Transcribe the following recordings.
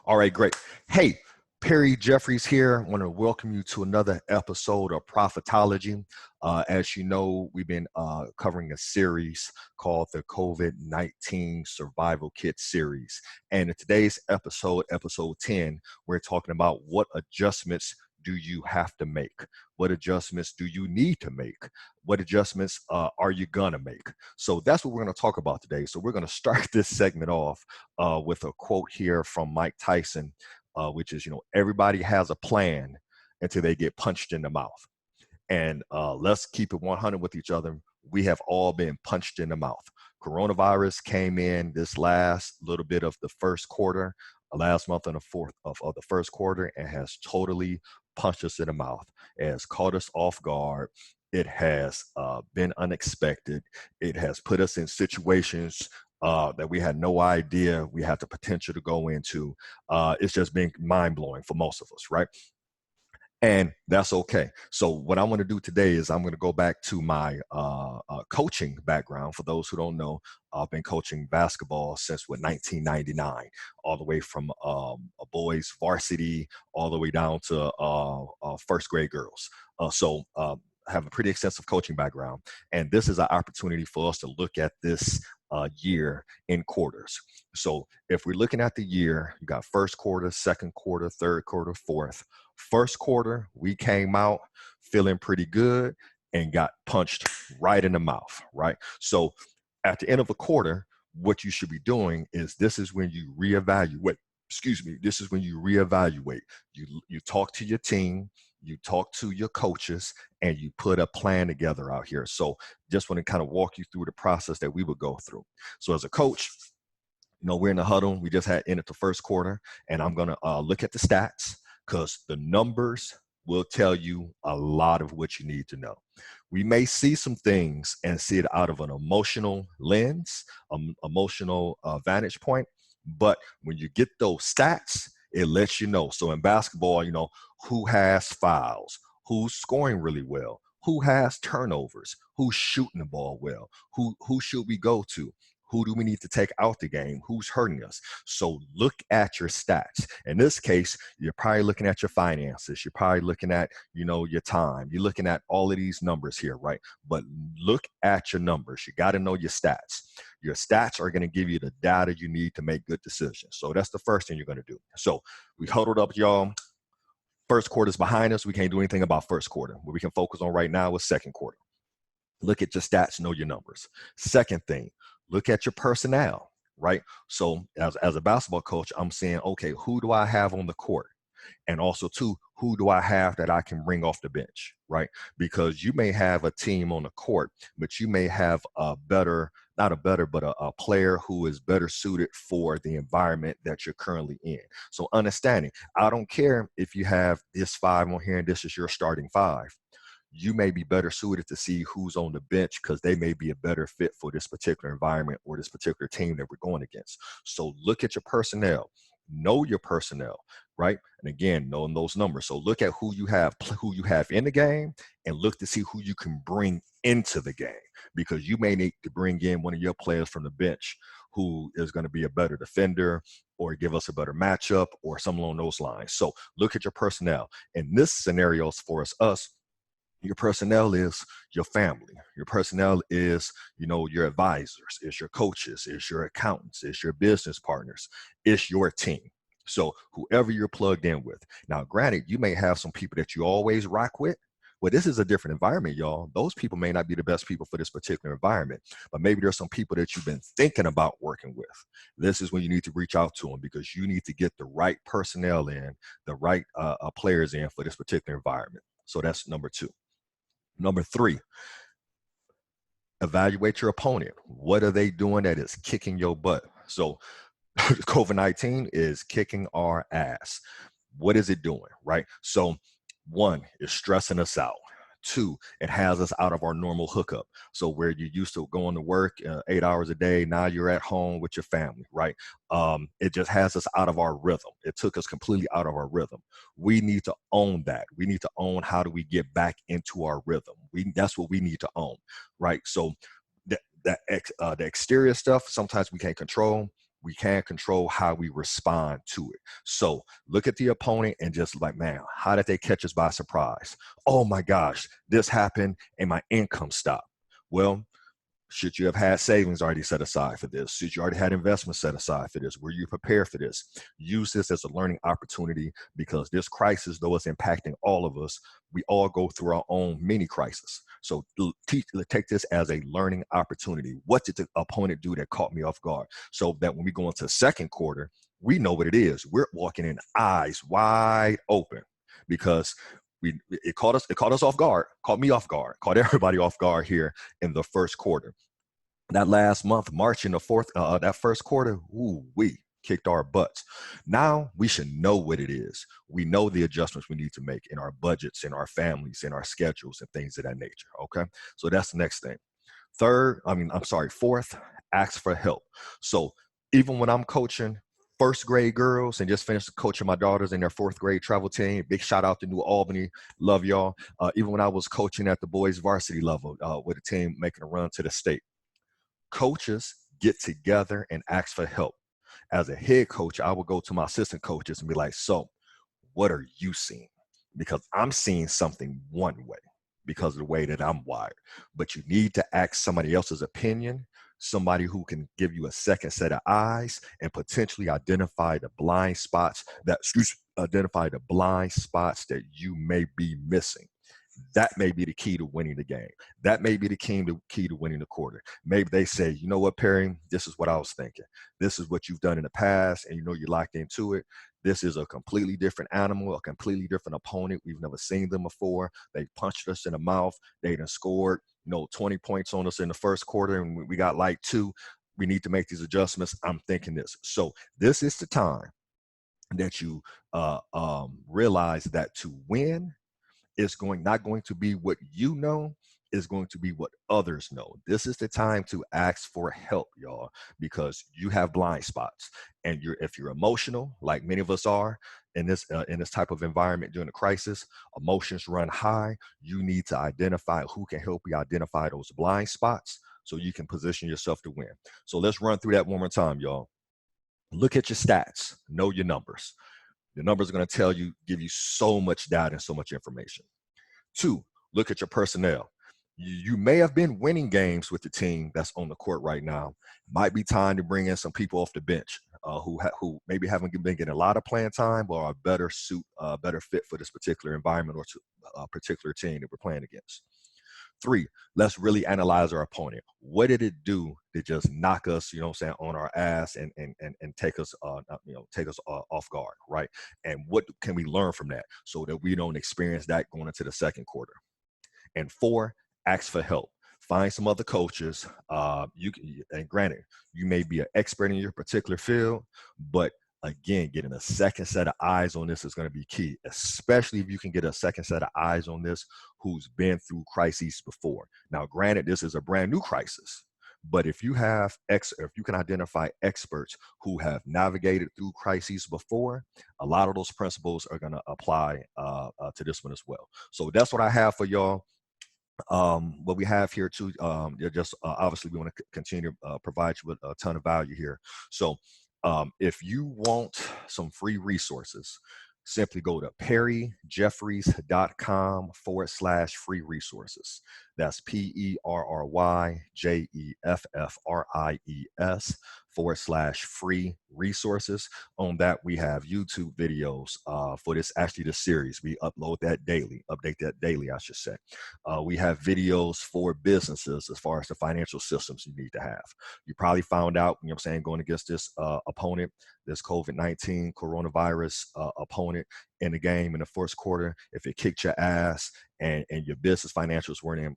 All right, great. Hey, Perry Jeffries here. I want to welcome you to another episode of Profitology. As you know, we've been covering a series called the COVID-19 Survival Kit series. And in today's episode, episode 10, we're talking about what adjustments do you have to make? What adjustments do you need to make? What adjustments are you gonna make? So that's what we're gonna talk about today. So we're gonna start this segment off with a quote here from Mike Tyson, which is, everybody has a plan until they get punched in the mouth. And let's keep it 100 with each other. We have all been punched in the mouth. Coronavirus came in this last little bit of the first quarter, last month and the fourth of the first quarter, and has totally punched us in the mouth. It has caught us off guard. It has been unexpected. It has put us in situations that we had no idea we had the potential to go into. It's just been mind-blowing for most of us, right? And that's okay. So what I want to do today is I'm going to go back to my coaching background. For those who don't know, I've been coaching basketball since 1999, all the way from a boys varsity, all the way down to first grade girls. So I have a pretty extensive coaching background. And this is an opportunity for us to look at this year in quarters. So if we're looking at the year, you got first quarter, second quarter, third quarter, fourth. First quarter, we came out feeling pretty good and got punched right in the mouth, right? So at the end of a quarter, what you should be doing is this is when you reevaluate. This is when you reevaluate. You talk to your team, you talk to your coaches, and you put a plan together out here. So just want to kind of walk you through the process that we would go through. So as a coach, we're in the huddle. We just had in at the first quarter, and I'm going to look at the stats, because the numbers will tell you a lot of what you need to know. We may see some things and see it out of an emotional lens, emotional vantage point, but when you get those stats, it lets you know. So in basketball, who has fouls, who's scoring really well, who has turnovers, who's shooting the ball well, who should we go to? Who do we need to take out the game? Who's hurting us? So look at your stats. In this case, you're probably looking at your finances. You're probably looking at, your time. You're looking at all of these numbers here, right? But look at your numbers. You got to know your stats. Your stats are going to give you the data you need to make good decisions. So that's the first thing you're going to do. So we huddled up, y'all. First quarter's behind us. We can't do anything about first quarter. What we can focus on right now is second quarter. Look at your stats, know your numbers. Second thing, look at your personnel, right? So as a basketball coach, I'm saying, okay, who do I have on the court? And also, too, who do I have that I can bring off the bench, right? Because you may have a team on the court, but you may have a player who is better suited for the environment that you're currently in. So understanding, I don't care if you have this five on here and this is your starting five. You may be better suited to see who's on the bench because they may be a better fit for this particular environment or this particular team that we're going against. So look at your personnel, know your personnel, right? And again, knowing those numbers. So look at who you have in the game and look to see who you can bring into the game, because you may need to bring in one of your players from the bench who is going to be a better defender or give us a better matchup or something along those lines. So look at your personnel. In this scenario for us, your personnel is your family. Your personnel is, your advisors, it's your coaches, it's your accountants, it's your business partners, it's your team. So whoever you're plugged in with. Now, granted, you may have some people that you always rock with. Well, this is a different environment, y'all. Those people may not be the best people for this particular environment, but maybe there's some people that you've been thinking about working with. This is when you need to reach out to them, because you need to get the right personnel in, the right players in for this particular environment. So that's number two. Number three, evaluate your opponent. What are they doing that is kicking your butt? So COVID-19 is kicking our ass. What is it doing, right? So one, it's stressing us out. Two, it has us out of our normal hookup. So where you used to going to work 8 hours a day, now you're at home with your family, right? It just has us out of our rhythm. It took us completely out of our rhythm. We need to own that. We need to own how do we get back into our rhythm. That's what we need to own, right? So the exterior stuff, sometimes we can't control. We can't control how we respond to it. So look at the opponent and just like, man, how did they catch us by surprise? Oh my gosh, this happened and my income stopped. Well, should you have had savings already set aside for this? Should you already had investments set aside for this? Were you prepared for this? Use this as a learning opportunity, because this crisis, though it's impacting all of us, we all go through our own mini crisis. So take this as a learning opportunity. What did the opponent do that caught me off guard? So that when we go into the second quarter, we know what it is. We're walking in eyes wide open, because it caught us off guard, caught me off guard, caught everybody off guard here in the first quarter. That last month, March in the that first quarter, we kicked our butts. Now we should know what it is. We know the adjustments we need to make in our budgets, in our families, in our schedules, and things of that nature. Okay, so that's the next thing. Fourth, ask for help. So even when I'm coaching first grade girls and just finished coaching my daughters in their fourth grade travel team, big shout out to New Albany, love y'all. Even when I was coaching at the boys varsity level with a team making a run to the state, coaches get together and ask for help. As a head coach, I would go to my assistant coaches and be like, so what are you seeing? Because I'm seeing something one way because of the way that I'm wired. But you need to ask somebody else's opinion, somebody who can give you a second set of eyes and potentially identify the blind spots that you may be missing. That may be the key to winning the game. That may be the key to winning the quarter. Maybe they say, you know what, Perry, this is what I was thinking. This is what you've done in the past, and you know you're locked into it. This is a completely different animal, a completely different opponent. We've never seen them before. They punched us in the mouth. They done scored, 20 points on us in the first quarter, and we got like 2. We need to make these adjustments. I'm thinking this. So this is the time that you realize that to win, it's not going to be what you know, is going to be what others know. This is the time to ask for help, y'all, because you have blind spots. And if you're emotional, like many of us are in this type of environment during a crisis, emotions run high. You need to identify who can help you identify those blind spots so you can position yourself to win. So let's run through that one more time, y'all. Look at your stats, know your numbers. The numbers are going to give you so much data and so much information. 2, look at your personnel. You may have been winning games with the team that's on the court right now. Might be time to bring in some people off the bench who maybe haven't been getting a lot of playing time, but are better fit for this particular environment or to a particular team that we're playing against. 3, let's really analyze our opponent. What did it do to just knock us, on our ass and take us, off guard, right? And what can we learn from that so that we don't experience that going into the second quarter? And 4, ask for help. Find some other coaches. And granted, you may be an expert in your particular field, but again, getting a second set of eyes on this is going to be key, especially if you can get a second set of eyes on this who's been through crises before. Now, granted, this is a brand new crisis, but if you can identify experts who have navigated through crises before, a lot of those principles are going to apply to this one as well. So that's what I have for y'all. What we have here too, obviously we want to continue to provide you with a ton of value here. So if you want some free resources, simply go to perryjeffries.com/free resources. That's PERRYJEFFRIES/free resources. On that, we have YouTube videos for this series. We update that daily, I should say. We have videos for businesses as far as the financial systems you need to have. You probably found out, going against this opponent, this COVID-19 coronavirus opponent in the game in the first quarter, if it kicked your ass and your business financials weren't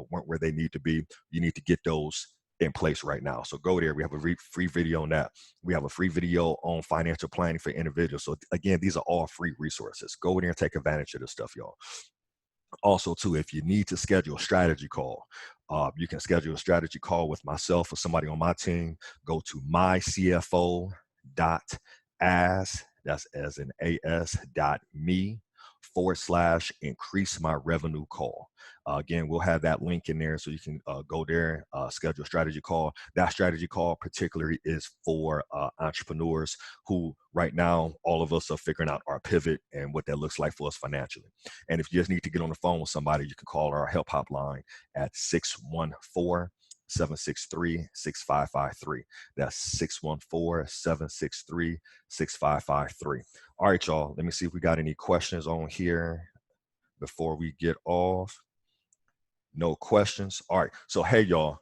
where they need to be, you need to get those in place right now. So go there. We have a free video on that. We have a free video on financial planning for individuals. So again, these are all free resources. Go there and take advantage of this stuff, y'all. Also, too, if you need to schedule a strategy call, you can schedule a strategy call with myself or somebody on my team. Go to mycfo.as, that's as in as.me /increase my revenue call. Again, we'll have that link in there so you can go there, schedule a strategy call. That strategy call particularly is for entrepreneurs who right now, all of us are figuring out our pivot and what that looks like for us financially. And if you just need to get on the phone with somebody, you can call our help hotline at 614-763-6553. That's 614-763-6553. All right, y'all. Let me see if we got any questions on here before we get off. No questions. All right. So, hey, y'all.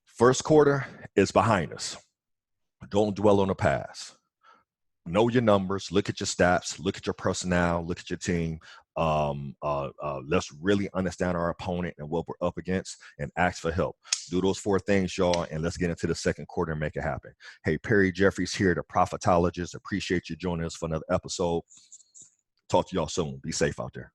First quarter is behind us. Don't dwell on the past. Know your numbers. Look at your stats. Look at your personnel. Look at your team. Let's really understand our opponent and what we're up against and ask for help. Do those 4 things, y'all, and let's get into the second quarter and make it happen. Hey, Perry Jeffries here, the Profitologist. Appreciate you joining us for another episode. Talk to y'all soon. Be safe out there.